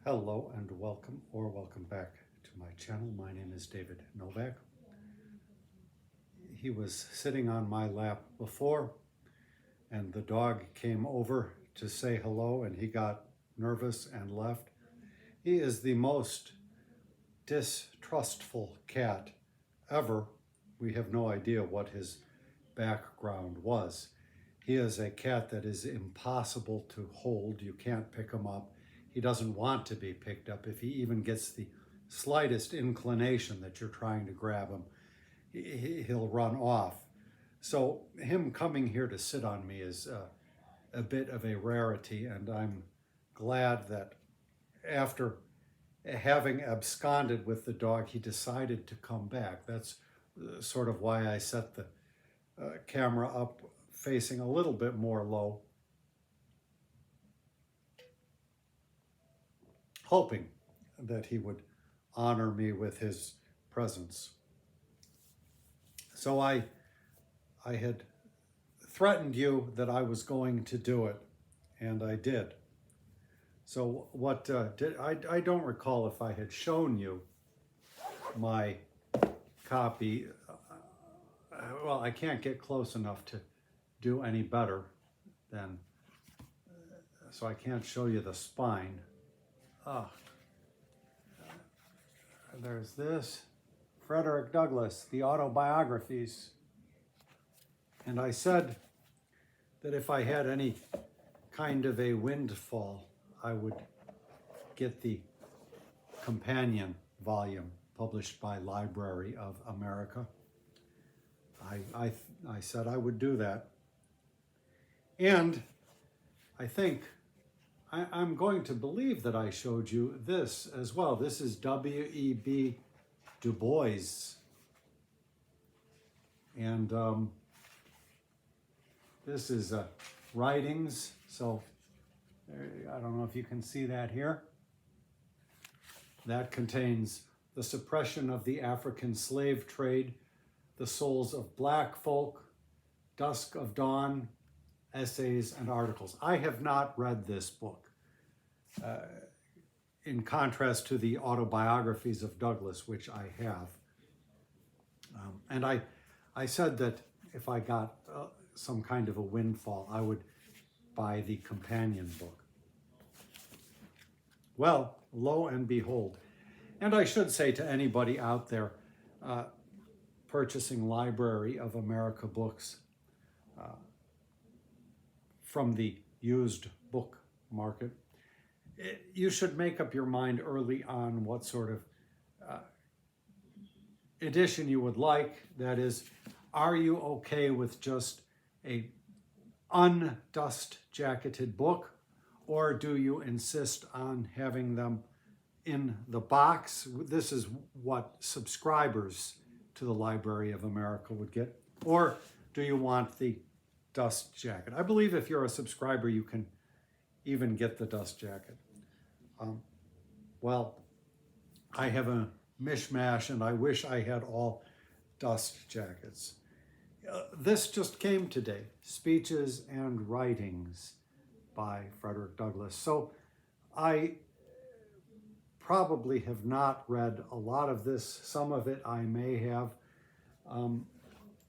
Hello and welcome back to my channel. My name is David Novak. He was sitting on my lap before and the dog came over to say hello and he got nervous and left. He is the most distrustful cat ever. We have no idea what his background was. He is a cat that is impossible to hold. You can't pick him up. He doesn't want to be picked up. If he even gets the slightest inclination that you're trying to grab him, he'll run off. So him coming here to sit on me is a bit of a rarity, and I'm glad that after having absconded with the dog, he decided to come back. That's sort of why I set the camera up facing a little bit more low, hoping that he would honor me with his presence. So I had threatened you that I was going to do it, and I did. So what I don't recall if I had shown you my copy. Well, I can't get close enough to do any better than, so I can't show you the spine. There's this, Frederick Douglass, the Autobiographies. And I said that if I had any kind of a windfall, I would get the companion volume published by Library of America. I said I would do that. And I think I'm going to believe that I showed you this as well. This is W.E.B. Du Bois. And this is writings. So I don't know if you can see that here. That contains the suppression of the African slave trade, the souls of black folk, dusk of dawn, essays and articles. I have not read this book, in contrast to the Autobiographies of Douglass, which I have. And I said that if I got some kind of a windfall, I would buy the companion book. Well, lo and behold. And I should say to anybody out there purchasing Library of America books, from the used book market, you should make up your mind early on what sort of edition you would like. That is, are you okay with just a undust jacketed book, or do you insist on having them in the box? This is what subscribers to the Library of America would get. Or do you want the dust jacket? I believe if you're a subscriber, you can even get the dust jacket. Well, I have a mishmash and I wish I had all dust jackets. This just came today, Speeches and Writings by Frederick Douglass. So I probably have not read a lot of this. Some of it I may have.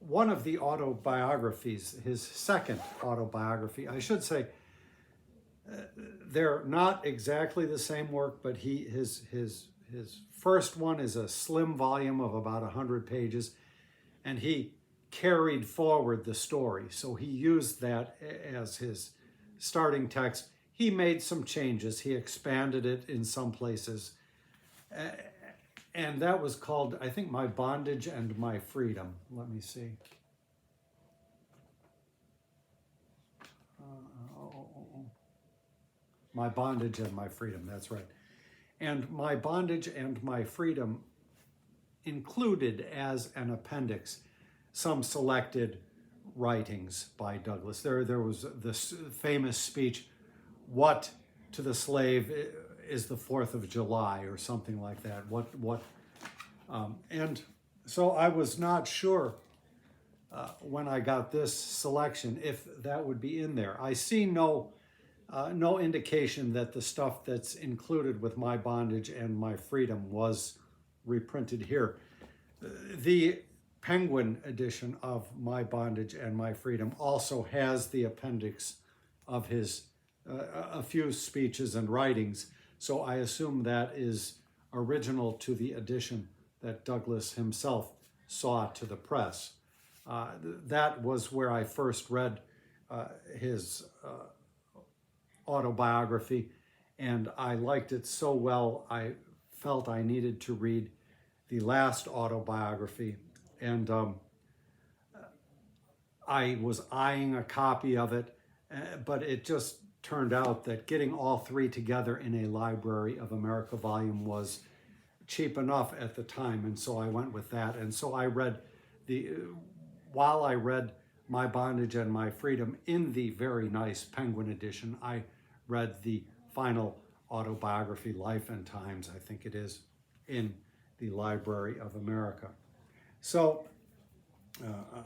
One of the autobiographies, his second autobiography, I should say, they're not exactly the same work, but his first one is a slim volume of about 100 pages, and he carried forward the story. So he used that as his starting text. He made some changes. He expanded it in some places. And that was called, I think, My Bondage and My Freedom. Let me see. My Bondage and My Freedom, that's right. And My Bondage and My Freedom included as an appendix some selected writings by Douglass. There was this famous speech, "What to the slave is the 4th of July," or something like that. And so I was not sure when I got this selection if that would be in there. I see no no indication that the stuff that's included with My Bondage and My Freedom was reprinted here. The Penguin edition of My Bondage and My Freedom also has the appendix of his a few speeches and writings, so I assume that is original to the edition that Douglass himself saw to the press. That was where I first read his autobiography, and I liked it so well I felt I needed to read the last autobiography, and I was eyeing a copy of it, but it just turned out that getting all three together in a Library of America volume was cheap enough at the time, and so I went with that. And so I read while I read My Bondage and My Freedom in the very nice Penguin edition, I read the final autobiography, Life and Times, I think it is, in the Library of America. So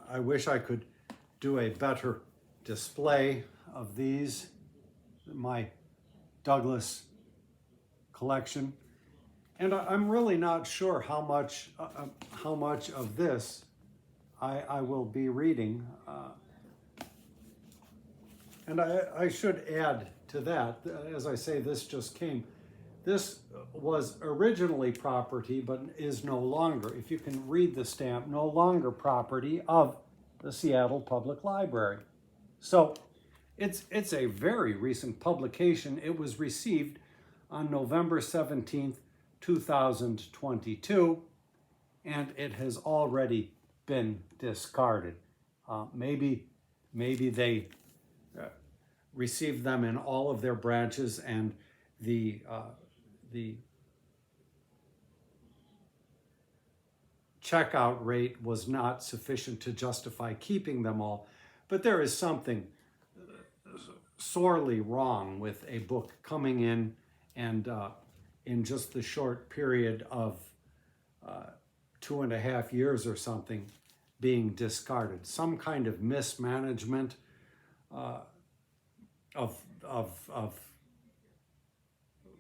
I wish I could do a better display of these, my Douglass collection. And I'm really not sure how much of this I will be reading. And I should add to that, as I say, this just came. This was originally property, but is no longer, if you can read the stamp, no longer property of the Seattle Public Library. So it's a very recent publication. It was received on November 17th, 2022, and it has already been discarded. Maybe they received them in all of their branches, and the checkout rate was not sufficient to justify keeping them all. But there is something sorely wrong with a book coming in and in just the short period of 2.5 years or something being discarded. Some kind of mismanagement of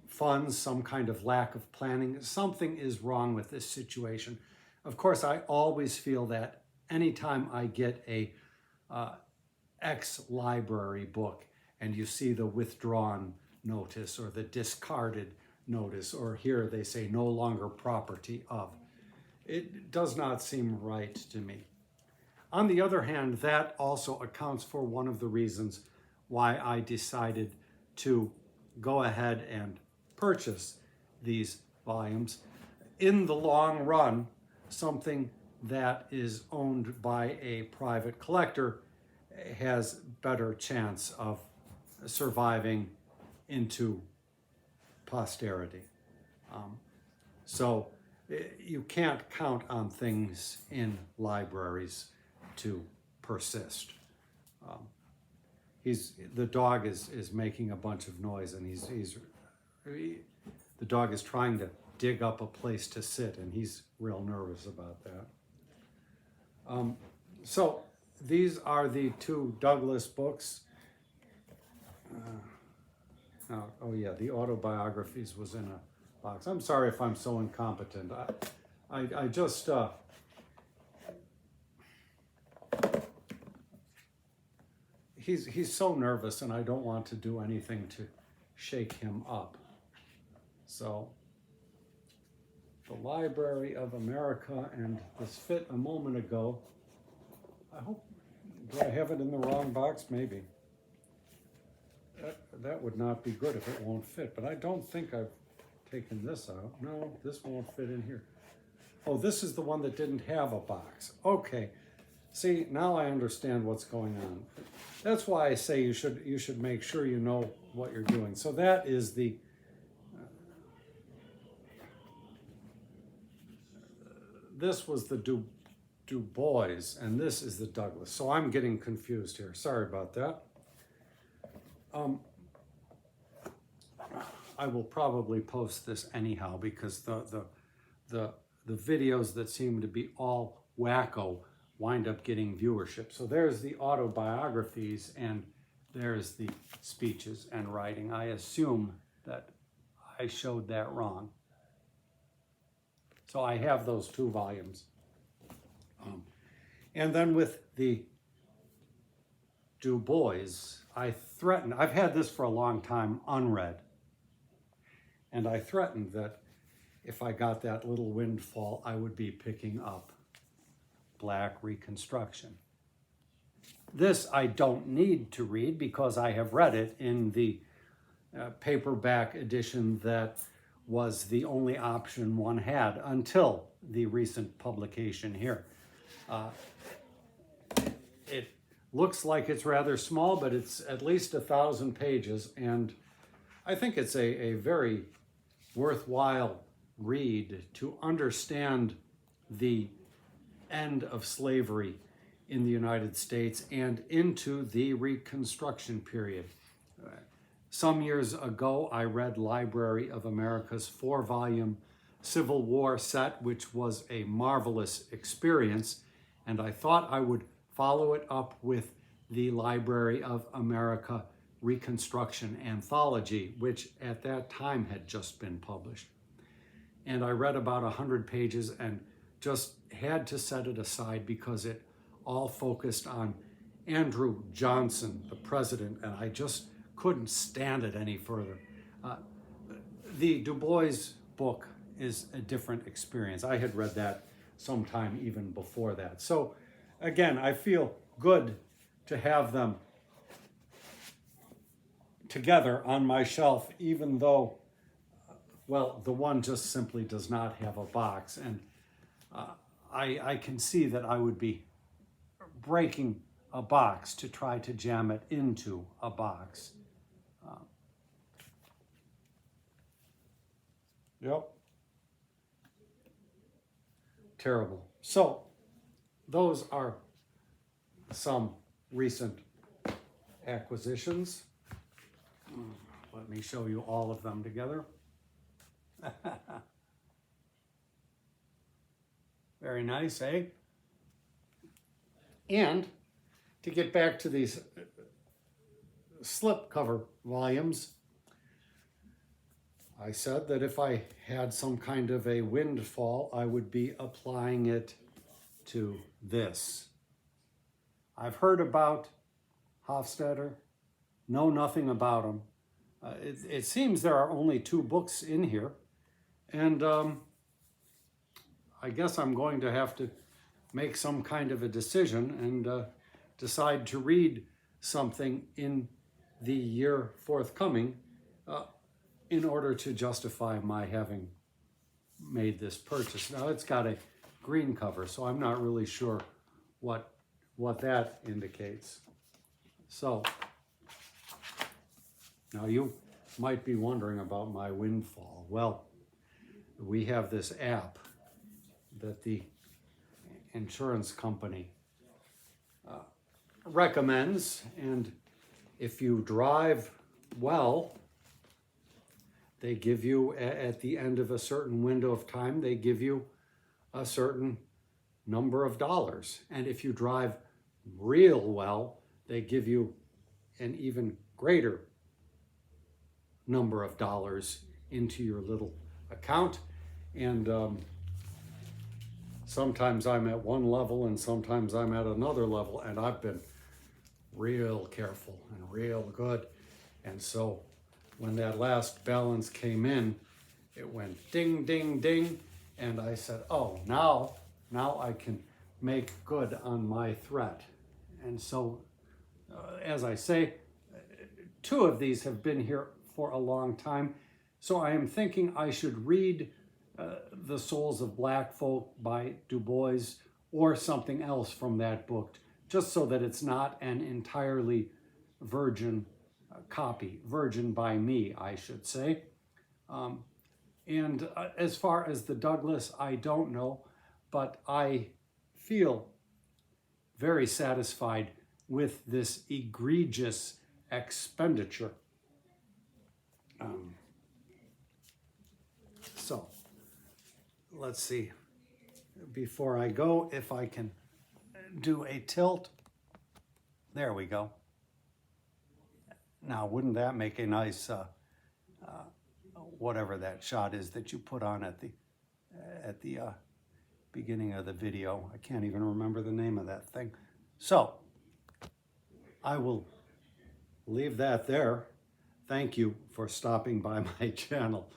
funds, some kind of lack of planning. Something is wrong with this situation. Of course, I always feel that anytime I get a ex-library book and you see the withdrawn notice or the discarded notice, or here they say no longer property of, it does not seem right to me. On the other hand, that also accounts for one of the reasons why I decided to go ahead and purchase these volumes. In the long run, something that is owned by a private collector has better chance of surviving into posterity. So you can't count on things in libraries to persist. The dog is making a bunch of noise, and the dog is trying to dig up a place to sit, and he's real nervous about that. So these are the two Douglass books. Oh yeah, the Autobiographies was in a box. I'm sorry if I'm so incompetent. I just he's so nervous, and I don't want to do anything to shake him up. So the Library of America, and this fit a moment ago. I hope, do I have it in the wrong box? Maybe. That would not be good if it won't fit, but I don't think I've taken this out. No, this won't fit in here. Oh, this is the one that didn't have a box. Okay. See, now I understand what's going on. That's why I say you should make sure you know what you're doing. So that is the this was the Du Bois, and this is the Douglass. So I'm getting confused here. Sorry about that. I will probably post this anyhow, because the videos that seem to be all wacko wind up getting viewership. So there's the Autobiographies, and there's the speeches and writing. I assume that I showed that wrong. So I have those 2 volumes. And then with the Du Bois, I've had this for a long time unread. And I threatened that if I got that little windfall, I would be picking up Black Reconstruction. This I don't need to read because I have read it in the paperback edition that was the only option one had until the recent publication here. It looks like it's rather small, but it's at least 1,000 pages, and I think it's a very worthwhile read to understand the end of slavery in the United States and into the Reconstruction period. Some years ago, I read Library of America's 4-volume Civil War set, which was a marvelous experience, and I thought I would follow it up with the Library of America Reconstruction Anthology, which at that time had just been published. And I read about 100 pages and just had to set it aside because it all focused on Andrew Johnson, the president, and I just couldn't stand it any further. The Du Bois book is a different experience. I had read that sometime even before that. So again, I feel good to have them together on my shelf, even though, well, the one just simply does not have a box. And I can see that I would be breaking a box to try to jam it into a box. Yep. Terrible. So those are some recent acquisitions. Let me show you all of them together. Very nice, eh? And to get back to these slipcover volumes, I said that if I had some kind of a windfall, I would be applying it to this. I've heard about Hofstadter, know nothing about him. It seems there are only 2 books in here, and I guess I'm going to have to make some kind of a decision and decide to read something in the year forthcoming in order to justify my having made this purchase. Now it's got a green cover, so I'm not really sure what that indicates. So now you might be wondering about my windfall. Well, we have this app that the insurance company recommends, and if you drive well, they give you, at the end of a certain window of time, they give you a certain number of dollars. And if you drive real well, they give you an even greater number of dollars into your little account. And sometimes I'm at one level and sometimes I'm at another level, and I've been real careful and real good. And so when that last balance came in, it went ding, ding, ding. And I said, oh, now I can make good on my threat. And so, as I say, 2 of these have been here for a long time. So I am thinking I should read The Souls of Black Folk by Du Bois or something else from that book, just so that it's not an entirely virgin copy, virgin by me, I should say. And as far as the Douglass, I don't know, but I feel very satisfied with this egregious expenditure. So let's see, before I go, if I can do a tilt. There we go. Now, wouldn't that make a nice, whatever that shot is that you put on at the beginning of the video? I can't even remember the name of that thing. So, I will leave that there. Thank you for stopping by my channel.